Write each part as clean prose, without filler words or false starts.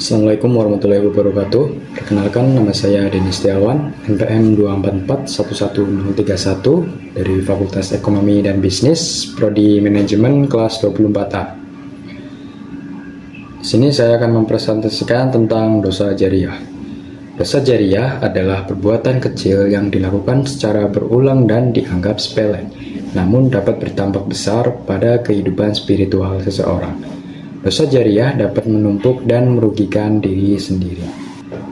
Assalamualaikum warahmatullahi wabarakatuh. Perkenalkan, nama saya Denny Setiawan, NPM 2441131 dari Fakultas Ekonomi dan Bisnis, Prodi Manajemen kelas 24A. Di sini saya akan mempresentasikan tentang dosa jariyah. Dosa jariyah adalah perbuatan kecil yang dilakukan secara berulang dan dianggap sepele, namun dapat berdampak besar pada kehidupan spiritual seseorang. Dosa jariyah dapat menumpuk dan merugikan diri sendiri.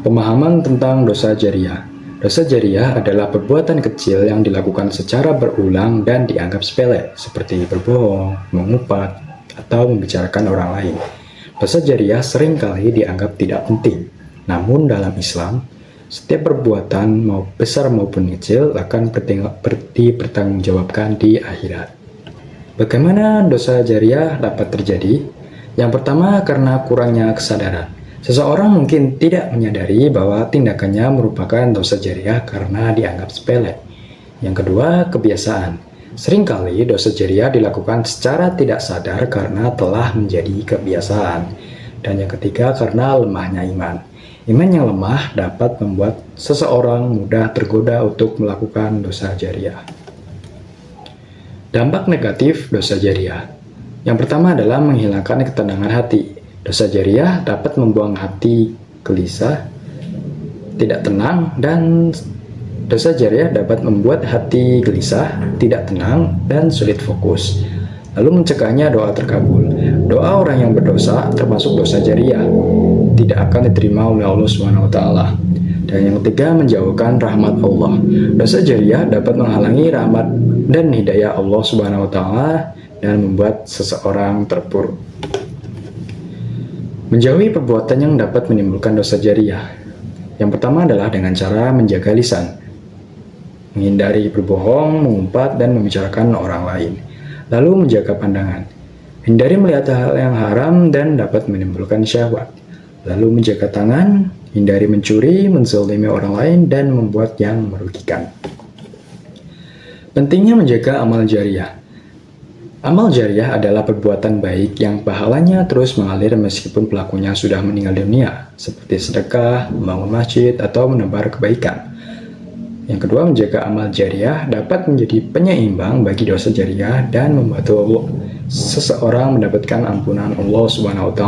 Pemahaman tentang dosa jariyah. Dosa jariyah adalah perbuatan kecil yang dilakukan secara berulang dan dianggap sepele, seperti berbohong, mengupat, atau membicarakan orang lain. Dosa jariyah seringkali dianggap tidak penting. Namun dalam Islam, setiap perbuatan mau besar maupun kecil akan dipertanggungjawabkan di akhirat. Bagaimana dosa jariyah dapat terjadi? Yang pertama, karena kurangnya kesadaran. Seseorang mungkin tidak menyadari bahwa tindakannya merupakan dosa jariyah karena dianggap sepele. Yang kedua, kebiasaan. Seringkali dosa jariyah dilakukan secara tidak sadar karena telah menjadi kebiasaan. Dan yang ketiga, karena lemahnya iman. Iman yang lemah dapat membuat seseorang mudah tergoda untuk melakukan dosa jariyah. Dampak negatif dosa jariyah. Yang pertama adalah menghilangkan ketenangan hati. Dosa jariyah dapat membuang hati gelisah, tidak tenang, dan dosa jariyah dapat membuat hati gelisah, tidak tenang, dan sulit fokus. Lalu mencegahnya doa terkabul. Doa orang yang berdosa, termasuk dosa jariyah, tidak akan diterima oleh Allah SWT. Dan yang ketiga, menjauhkan rahmat Allah. Dosa jariyah dapat menghalangi rahmat dan hidayah Allah SWT dan membuat seseorang terpuruk. Menjauhi perbuatan yang dapat menimbulkan dosa jariyah. Yang pertama adalah dengan cara menjaga lisan, menghindari berbohong, mengumpat, dan membicarakan orang lain. Lalu menjaga pandangan, hindari melihat hal yang haram dan dapat menimbulkan syahwat. Lalu menjaga tangan, hindari mencuri, menzalimi orang lain, dan membuat yang merugikan. Pentingnya menjaga amal jariyah. Amal jariyah adalah perbuatan baik yang pahalanya terus mengalir meskipun pelakunya sudah meninggal dunia, seperti sedekah, membangun masjid, atau menebar kebaikan. Yang kedua, menjaga amal jariyah dapat menjadi penyeimbang bagi dosa jariyah dan membantu seseorang mendapatkan ampunan Allah SWT.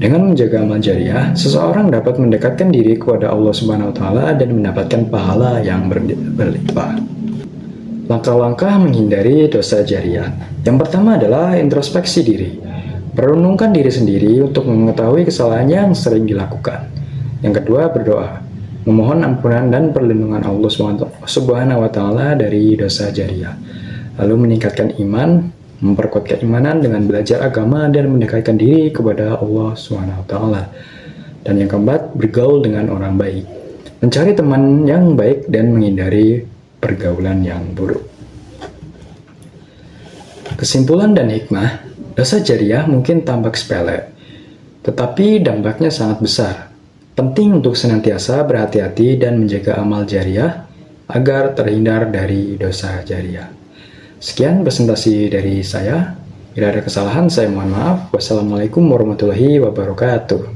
Dengan menjaga amal jariyah, seseorang dapat mendekatkan diri kepada Allah SWT dan mendapatkan pahala yang berlimpah. Langkah-langkah menghindari dosa jariyah. Yang pertama adalah introspeksi diri. Merenungkan diri sendiri untuk mengetahui kesalahan yang sering dilakukan. Yang kedua, berdoa. Memohon ampunan dan perlindungan Allah SWT dari dosa jariyah. Lalu meningkatkan iman, memperkuat keimanan dengan belajar agama dan mendekatkan diri kepada Allah SWT. Dan yang keempat, bergaul dengan orang baik. Mencari teman yang baik dan menghindari pergaulan yang buruk. Kesimpulan dan hikmah, dosa jariyah mungkin tampak sepele, tetapi dampaknya sangat besar. Penting untuk senantiasa berhati-hati dan menjaga amal jariyah agar terhindar dari dosa jariyah. Sekian presentasi dari saya. Bila ada kesalahan, saya mohon maaf. Wassalamualaikum warahmatullahi wabarakatuh.